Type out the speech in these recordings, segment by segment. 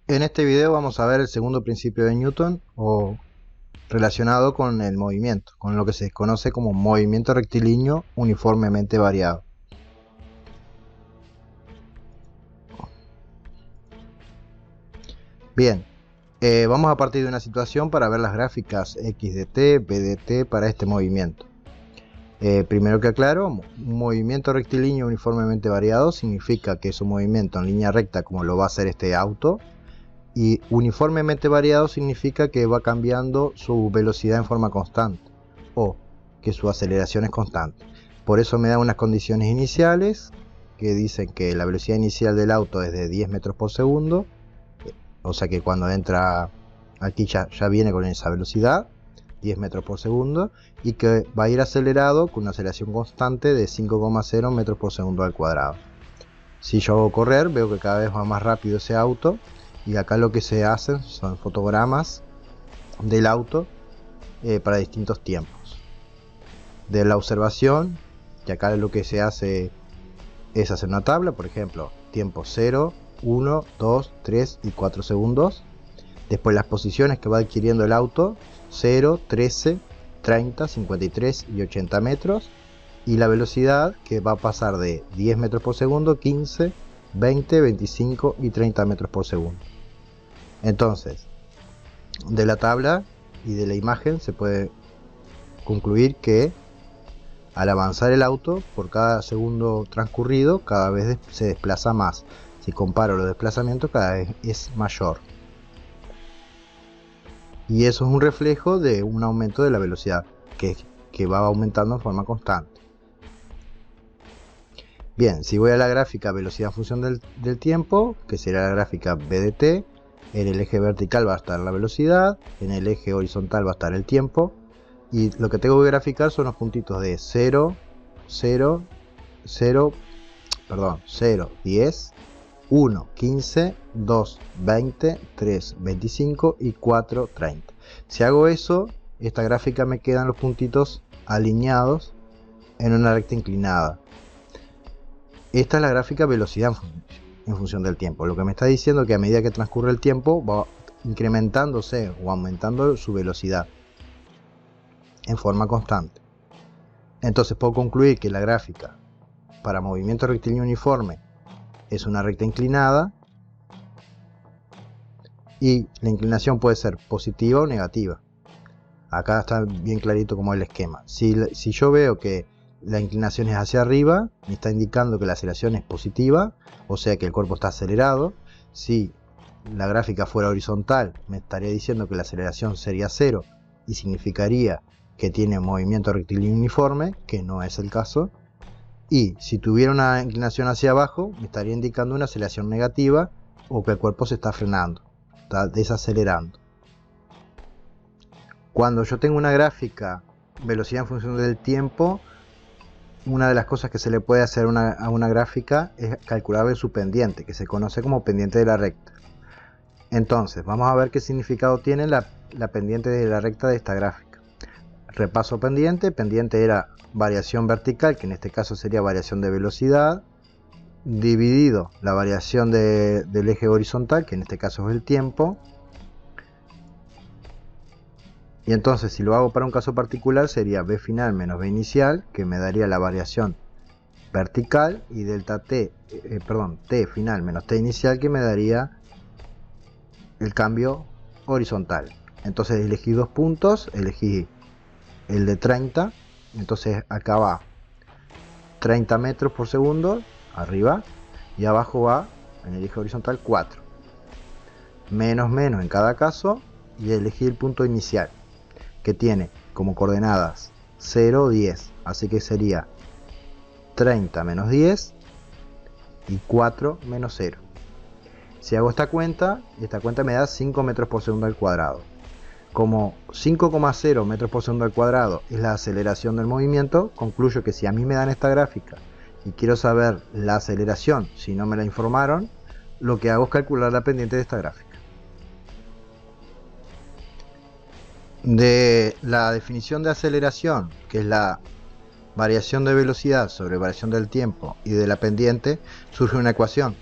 En este video vamos a ver el segundo principio de Newton o relacionado con el movimiento, con lo que se conoce como movimiento rectilíneo uniformemente variado. Bien, vamos a partir de una situación para ver las gráficas x de t, b de t para este movimiento. Primero que aclaro, un movimiento rectilíneo uniformemente variado significa que es un movimiento en línea recta como lo va a hacer este auto. Y uniformemente variado significa que va cambiando su velocidad en forma constante o que su aceleración es constante. Por eso me da unas condiciones iniciales que dicen que la velocidad inicial del auto es de 10 metros por segundo, o sea que cuando entra aquí ya viene con esa velocidad, 10 metros por segundo, y que va a ir acelerado con una aceleración constante de 5,0 metros por segundo al cuadrado. Si yo hago correr, veo que cada vez va más rápido ese auto. Y acá lo que se hacen son fotogramas del auto para distintos tiempos. De la observación, que acá lo que se hace es hacer una tabla, por ejemplo, tiempo 0, 1, 2, 3 y 4 segundos. Después las posiciones que va adquiriendo el auto, 0, 13, 30, 53 y 80 metros. Y la velocidad que va a pasar de 10 metros por segundo, 15, 20, 25 y 30 metros por segundo. Entonces, de la tabla y de la imagen se puede concluir que al avanzar el auto, por cada segundo transcurrido, cada vez se desplaza más. Si comparo los desplazamientos, cada vez es mayor. Y eso es un reflejo de un aumento de la velocidad, que va aumentando en forma constante. Bien, si voy a la gráfica velocidad en función del tiempo, que será la gráfica b de t, en el eje vertical va a estar la velocidad, en el eje horizontal va a estar el tiempo, y lo que tengo que graficar son los puntitos de 0, 0, 0, 10, 1, 15, 2, 20, 3, 25 y 4, 30. Si hago eso, esta gráfica me quedan los puntitos alineados en una recta inclinada. Esta es la gráfica velocidad en función del tiempo. Lo que me está diciendo que a medida que transcurre el tiempo va incrementándose o aumentando su velocidad en forma constante. Entonces puedo concluir que la gráfica para movimiento rectilíneo uniforme es una recta inclinada y la inclinación puede ser positiva o negativa. Acá está bien clarito como el esquema. Si yo veo que la inclinación es hacia arriba, me está indicando que la aceleración es positiva, o sea que el cuerpo está acelerado. Si la gráfica fuera horizontal, me estaría diciendo que la aceleración sería 0 y significaría que tiene movimiento rectilíneo uniforme, que no es el caso. Y si tuviera una inclinación hacia abajo, me estaría indicando una aceleración negativa o que el cuerpo se está frenando, está desacelerando. Cuando yo tengo una gráfica velocidad en función del tiempo, una de las cosas que se le puede hacer a una gráfica es calcular su pendiente, que se conoce como pendiente de la recta. Entonces, vamos a ver qué significado tiene la pendiente de la recta de esta gráfica. Repaso pendiente. Pendiente era variación vertical, que en este caso sería variación de velocidad, dividido la variación del eje horizontal, que en este caso es el tiempo. Y entonces si lo hago para un caso particular sería b final menos b inicial, que me daría la variación vertical, y delta t, t final menos t inicial, que me daría el cambio horizontal. Entonces elegí dos puntos, elegí el de 30, entonces acá va 30 metros por segundo arriba y abajo va en el eje horizontal 4. Menos menos en cada caso, y elegí el punto inicial, que tiene como coordenadas 0, 10, así que sería 30 menos 10 y 4 menos 0. Si hago esta cuenta me da 5 metros por segundo al cuadrado. Como 5,0 metros por segundo al cuadrado es la aceleración del movimiento, concluyo que si a mí me dan esta gráfica y quiero saber la aceleración, si no me la informaron, lo que hago es calcular la pendiente de esta gráfica. De la definición de aceleración, que es la variación de velocidad sobre variación del tiempo, y de la pendiente, surge una ecuación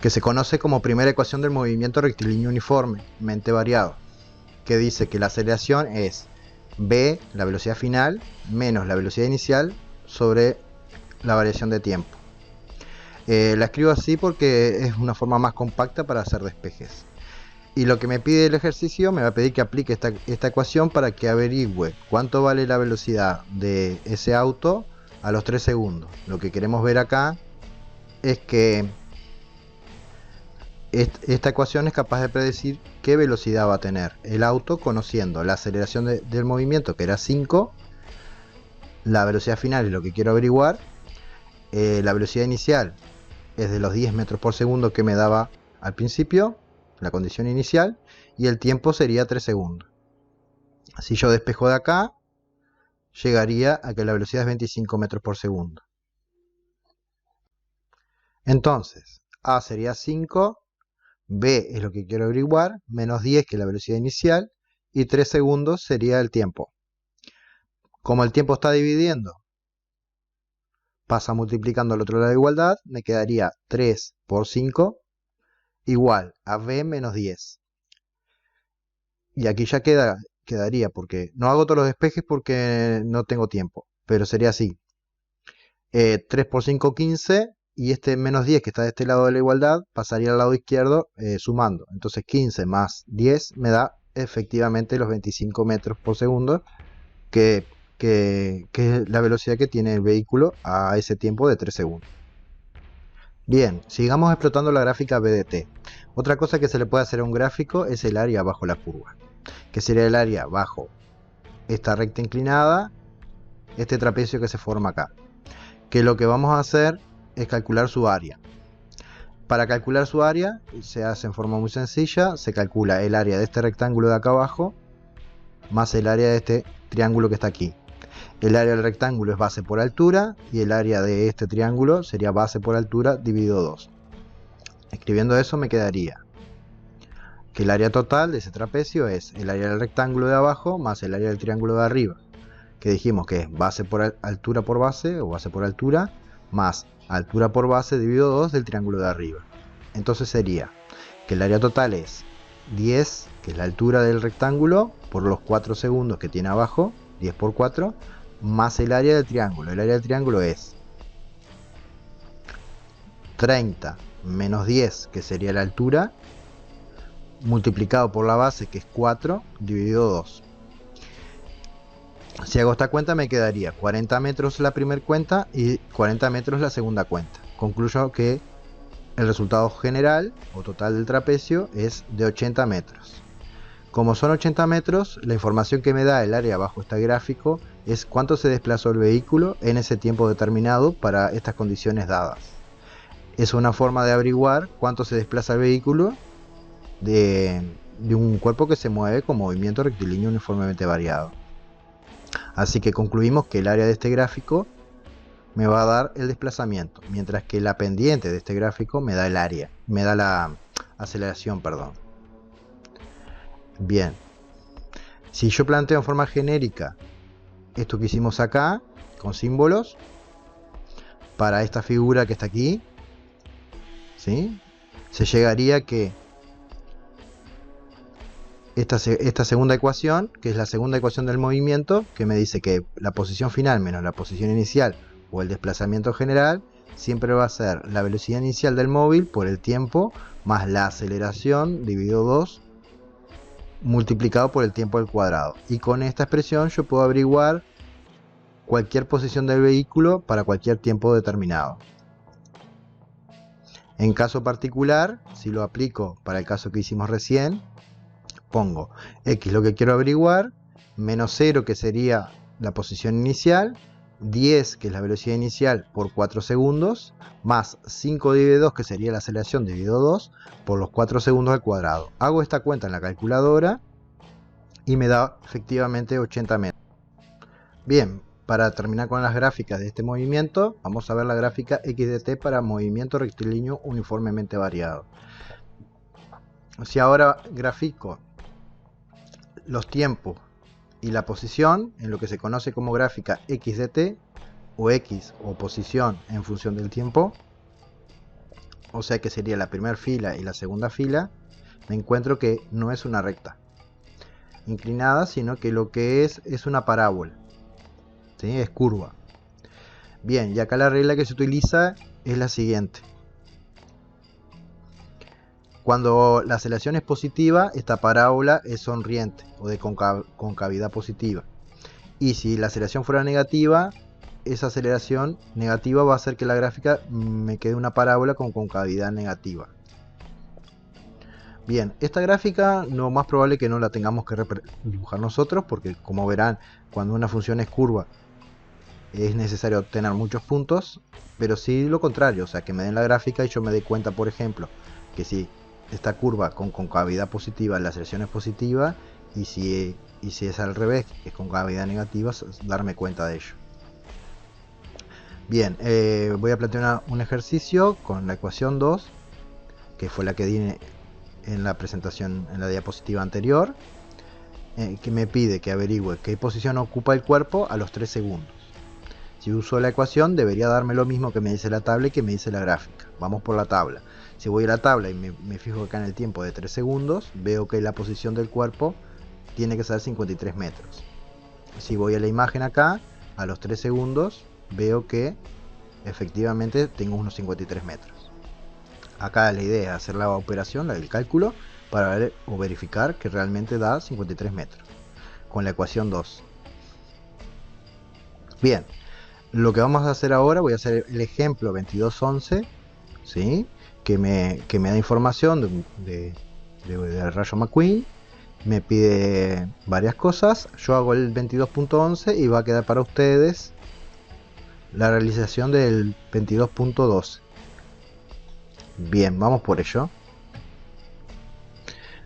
que se conoce como primera ecuación del movimiento rectilíneo uniformemente variado, que dice que la aceleración es v, la velocidad final, menos la velocidad inicial sobre la variación de tiempo. La escribo así porque es una forma más compacta para hacer despejes. Y lo que me pide el ejercicio, me va a pedir que aplique esta ecuación para que averigüe cuánto vale la velocidad de ese auto a los 3 segundos. Lo que queremos ver acá es que esta ecuación es capaz de predecir qué velocidad va a tener el auto conociendo la aceleración del movimiento, que era 5, la velocidad final es lo que quiero averiguar, la velocidad inicial es de los 10 metros por segundo que me daba al principio, la condición inicial, y el tiempo sería 3 segundos. Si yo despejo de acá, llegaría a que la velocidad es 25 metros por segundo. Entonces, A sería 5, B es lo que quiero averiguar, menos 10 que es la velocidad inicial, y 3 segundos sería el tiempo. Como el tiempo está dividiendo, pasa multiplicando al otro lado de la igualdad, me quedaría 3 por 5 igual a B menos 10. Y aquí ya quedaría, porque no hago todos los despejes porque no tengo tiempo, pero sería así. 3 por 5, 15, y este menos 10 que está de este lado de la igualdad pasaría al lado izquierdo sumando. Entonces 15 más 10 me da efectivamente los 25 metros por segundo, que es la velocidad que tiene el vehículo a ese tiempo de 3 segundos. Bien, sigamos explotando la gráfica BDT. Otra cosa que se le puede hacer a un gráfico es el área bajo la curva, que sería el área bajo esta recta inclinada, este trapecio que se forma acá. Que lo que vamos a hacer es calcular su área. Para calcular su área se hace en forma muy sencilla, se calcula el área de este rectángulo de acá abajo más el área de este triángulo que está aquí. El área del rectángulo es base por altura y el área de este triángulo sería base por altura dividido 2. Escribiendo eso me quedaría que el área total de ese trapecio es el área del rectángulo de abajo más el área del triángulo de arriba, que dijimos que es base por altura por base, o base por altura, más altura por base dividido 2 del triángulo de arriba. Entonces sería que el área total es 10, que es la altura del rectángulo, por los 4 segundos que tiene abajo, 10 por 4, más el área del triángulo. El área del triángulo es 30 menos 10, que sería la altura, multiplicado por la base, que es 4, dividido 2. Si hago esta cuenta me quedaría 40 metros la primera cuenta y 40 metros la segunda cuenta. Concluyo que el resultado general o total del trapecio es de 80 metros. Como son 80 metros, la información que me da el área bajo este gráfico es cuánto se desplazó el vehículo en ese tiempo determinado para estas condiciones dadas. Es una forma de averiguar cuánto se desplaza el vehículo de un cuerpo que se mueve con movimiento rectilíneo uniformemente variado. Así que concluimos que el área de este gráfico me va a dar el desplazamiento, mientras que la pendiente de este gráfico me da el área, me da la aceleración, perdón. Bien, si yo planteo en forma genérica esto que hicimos acá, con símbolos, para esta figura que está aquí, ¿sí? Se llegaría que esta segunda ecuación, que es la segunda ecuación del movimiento, que me dice que la posición final menos la posición inicial o el desplazamiento general siempre va a ser la velocidad inicial del móvil por el tiempo más la aceleración dividido 2 multiplicado por el tiempo al cuadrado. Y con esta expresión yo puedo averiguar cualquier posición del vehículo para cualquier tiempo determinado. En caso particular, si lo aplico para el caso que hicimos recién, pongo x lo que quiero averiguar, menos 0 que sería la posición inicial, 10 que es la velocidad inicial por 4 segundos, más 5 dividido 2 que sería la aceleración dividido 2 por los 4 segundos al cuadrado. Hago esta cuenta en la calculadora y me da efectivamente 80 metros. Bien, para terminar con las gráficas de este movimiento, vamos a ver la gráfica x de t para movimiento rectilíneo uniformemente variado. Si ahora grafico los tiempos y la posición en lo que se conoce como gráfica x de t, o x o posición en función del tiempo, o sea que sería la primera fila y la segunda fila, me encuentro que no es una recta inclinada, sino que lo que es una parábola, ¿sí? Es curva. Bien, y acá la regla que se utiliza es la siguiente. Cuando la aceleración es positiva, esta parábola es sonriente o de concavidad positiva. Y si la aceleración fuera negativa, esa aceleración negativa va a hacer que la gráfica me quede una parábola con concavidad negativa. Bien, esta gráfica lo más probable es que no la tengamos que dibujar nosotros, porque como verán, cuando una función es curva es necesario obtener muchos puntos, pero sí lo contrario, o sea que me den la gráfica y yo me dé cuenta, por ejemplo, que si esta curva con concavidad positiva, la aceleración es positiva, y si es al revés, que es concavidad negativa, darme cuenta de ello. Bien, voy a plantear un ejercicio con la ecuación 2, que fue la que di en la presentación, en la diapositiva anterior, que me pide que averigüe qué posición ocupa el cuerpo a los 3 segundos. Si uso la ecuación, debería darme lo mismo que me dice la tabla y que me dice la gráfica. Vamos por la tabla. Si voy a la tabla y me fijo acá en el tiempo de 3 segundos, veo que la posición del cuerpo tiene que ser 53 metros. Si voy a la imagen acá, a los 3 segundos, veo que efectivamente tengo unos 53 metros. Acá la idea es hacer la operación, el cálculo, para ver o verificar que realmente da 53 metros, con la ecuación 2. Bien, lo que vamos a hacer ahora, voy a hacer el ejemplo 2211, ¿sí? que me da información de rayo McQueen, me pide varias cosas, yo hago el 22.11 y va a quedar para ustedes la realización del 22.12. Bien, vamos por ello.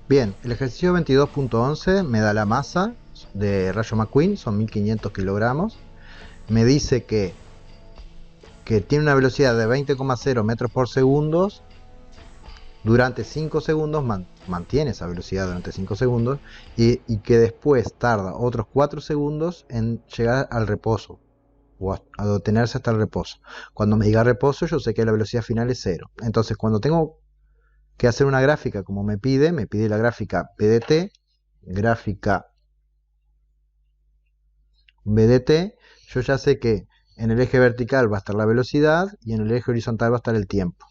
Bien, el ejercicio 22.11 me da la masa de rayo McQueen, son 1500 kilogramos. Me dice que tiene una velocidad de 20,0 metros por segundo durante 5 segundos, mantiene esa velocidad durante 5 segundos y que después tarda otros 4 segundos en llegar al reposo o a detenerse hasta el reposo. Cuando me diga reposo, yo sé que la velocidad final es 0. Entonces, cuando tengo que hacer una gráfica como me pide la gráfica BDT, yo ya sé que en el eje vertical va a estar la velocidad y en el eje horizontal va a estar el tiempo.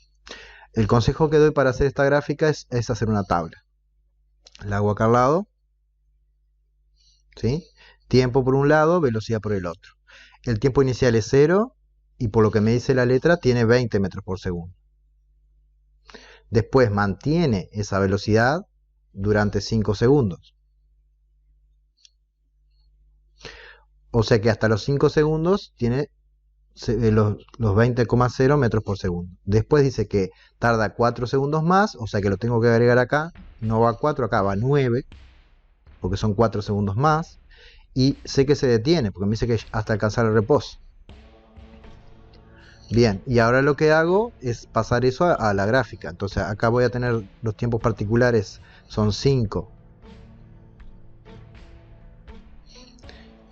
El consejo que doy para hacer esta gráfica es hacer una tabla. La hago acá al lado, ¿sí? Tiempo por un lado, velocidad por el otro. El tiempo inicial es 0 y por lo que me dice la letra tiene 20 metros por segundo. Después mantiene esa velocidad durante 5 segundos. O sea que hasta los 5 segundos tiene los 20,0 metros por segundo. Después dice que tarda 4 segundos más, o sea que lo tengo que agregar acá. No va a 4, acá va a 9, porque son 4 segundos más. Y sé que se detiene, porque me dice que hasta alcanzar el reposo. Bien, y ahora lo que hago es pasar eso a la gráfica. Entonces acá voy a tener los tiempos particulares, son 5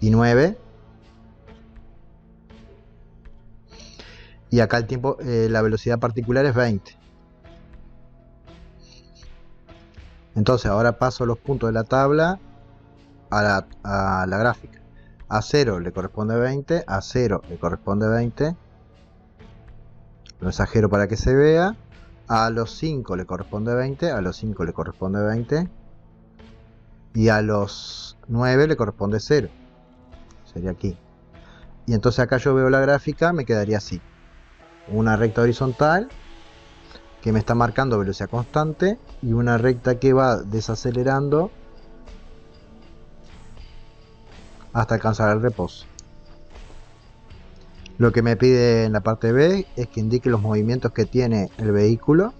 y 9. Y acá el tiempo, la velocidad particular es 20. Entonces ahora paso los puntos de la tabla a la gráfica. A 0 le corresponde 20, a 0 le corresponde 20. Lo exagero para que se vea. A los 5 le corresponde 20, a los 5 le corresponde 20. Y a los 9 le corresponde 0. Sería aquí. Y entonces acá yo veo la gráfica, me quedaría así. Una recta horizontal que me está marcando velocidad constante y una recta que va desacelerando hasta alcanzar el reposo. Lo que me pide en la parte B es que indique los movimientos que tiene el vehículo.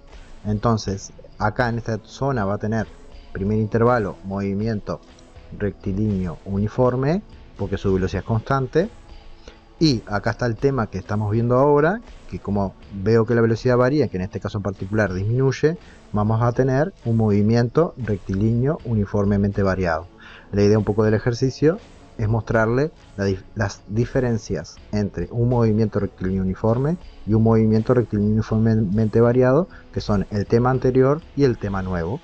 Entonces acá en esta zona va a tener primer intervalo movimiento rectilíneo uniforme porque su velocidad es constante. Y acá está el tema que estamos viendo ahora, que como veo que la velocidad varía, que en este caso en particular disminuye, vamos a tener un movimiento rectilíneo uniformemente variado. La idea un poco del ejercicio es mostrarle las diferencias entre un movimiento rectilíneo uniforme y un movimiento rectilíneo uniformemente variado, que son el tema anterior y el tema nuevo.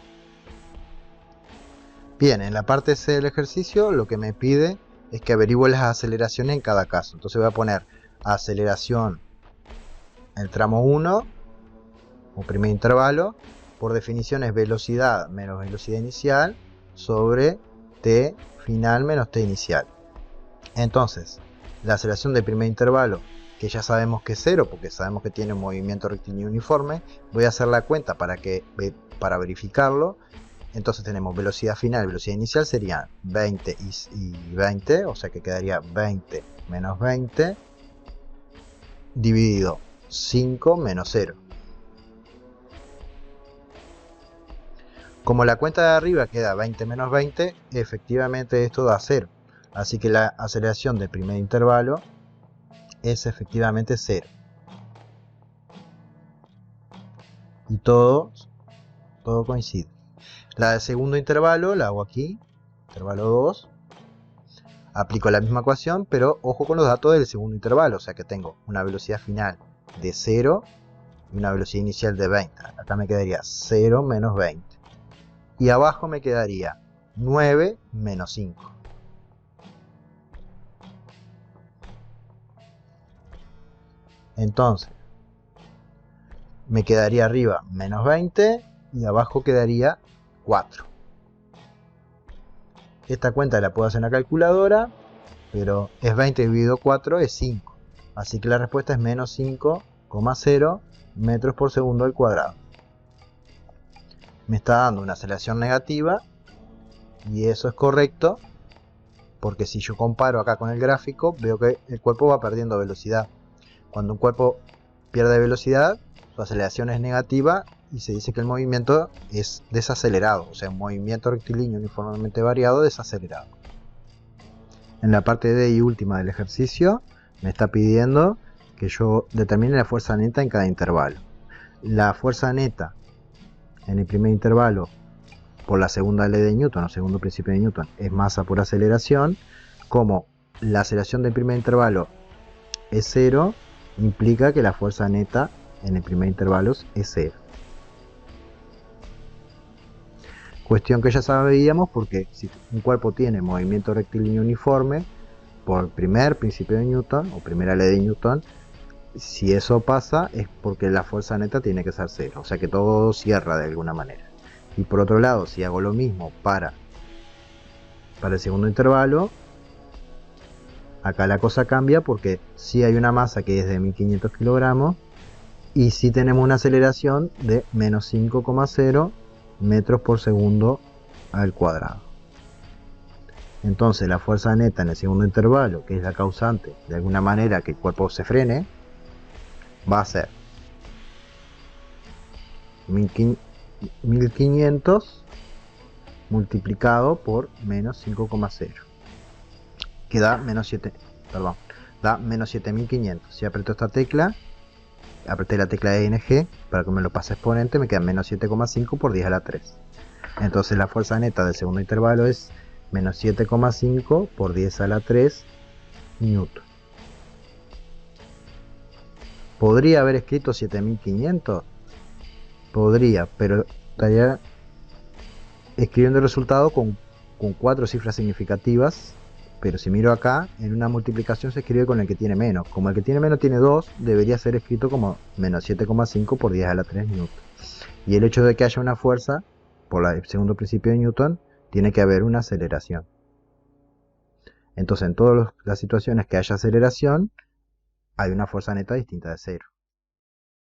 Bien, en la parte C del ejercicio lo que me pide es que averigüe las aceleraciones en cada caso. Entonces voy a poner aceleración en el tramo 1 o primer intervalo. Por definición es velocidad menos velocidad inicial sobre t final menos t inicial. Entonces, la aceleración del primer intervalo, que ya sabemos que es 0 porque sabemos que tiene un movimiento rectilíneo uniforme, voy a hacer la cuenta para verificarlo. Entonces tenemos velocidad final y velocidad inicial serían 20 y 20, o sea que quedaría 20 menos 20 dividido 5 menos 0. Como la cuenta de arriba queda 20 menos 20, efectivamente esto da 0. Así que la aceleración del primer intervalo es efectivamente 0. Y todo coincide. La del segundo intervalo la hago aquí, intervalo 2. Aplico la misma ecuación, pero ojo con los datos del segundo intervalo. O sea que tengo una velocidad final de 0 y una velocidad inicial de 20. Acá me quedaría 0 menos 20. Y abajo me quedaría 9 menos 5. Entonces, me quedaría arriba menos 20 y abajo quedaría 4. Esta cuenta la puedo hacer en la calculadora, pero es 20 dividido 4 es 5. Así que la respuesta es menos 5,0 metros por segundo al cuadrado. Me está dando una aceleración negativa y eso es correcto porque si yo comparo acá con el gráfico veo que el cuerpo va perdiendo velocidad. Cuando un cuerpo pierde velocidad, su aceleración es negativa y se dice que el movimiento es desacelerado, o sea, un movimiento rectilíneo uniformemente variado desacelerado. En la parte D y última del ejercicio me está pidiendo que yo determine la fuerza neta en cada intervalo. La fuerza neta en el primer intervalo por la segunda ley de Newton o segundo principio de Newton es masa por aceleración. Como la aceleración del primer intervalo es 0, implica que la fuerza neta en el primer intervalo es 0. Cuestión que ya sabíamos porque si un cuerpo tiene movimiento rectilíneo uniforme por primer principio de Newton o primera ley de Newton, si eso pasa es porque la fuerza neta tiene que ser 0, o sea que todo cierra de alguna manera. Y por otro lado, si hago lo mismo para el segundo intervalo, acá la cosa cambia porque si hay una masa que es de 1500 kilogramos y si tenemos una aceleración de menos 5,0 metros por segundo al cuadrado. Entonces la fuerza neta en el segundo intervalo, que es la causante de alguna manera que el cuerpo se frene, va a ser 1500 multiplicado por menos 5,0, que da menos 7500. Si aprieto esta tecla, apreté la tecla de ING para que me lo pase exponente, me queda menos 7,5 por 10 a la 3. Entonces la fuerza neta del segundo intervalo es menos 7,5 por 10 a la 3 newton. ¿Podría haber escrito 7500? Podría, pero estaría escribiendo el resultado con 4 cifras significativas. Pero si miro acá, en una multiplicación se escribe con el que tiene menos. Como el que tiene menos tiene 2, debería ser escrito como menos 7,5 por 10 a la 3 newton. Y el hecho de que haya una fuerza, por el segundo principio de Newton, tiene que haber una aceleración. Entonces en todas las situaciones que haya aceleración, hay una fuerza neta distinta de 0.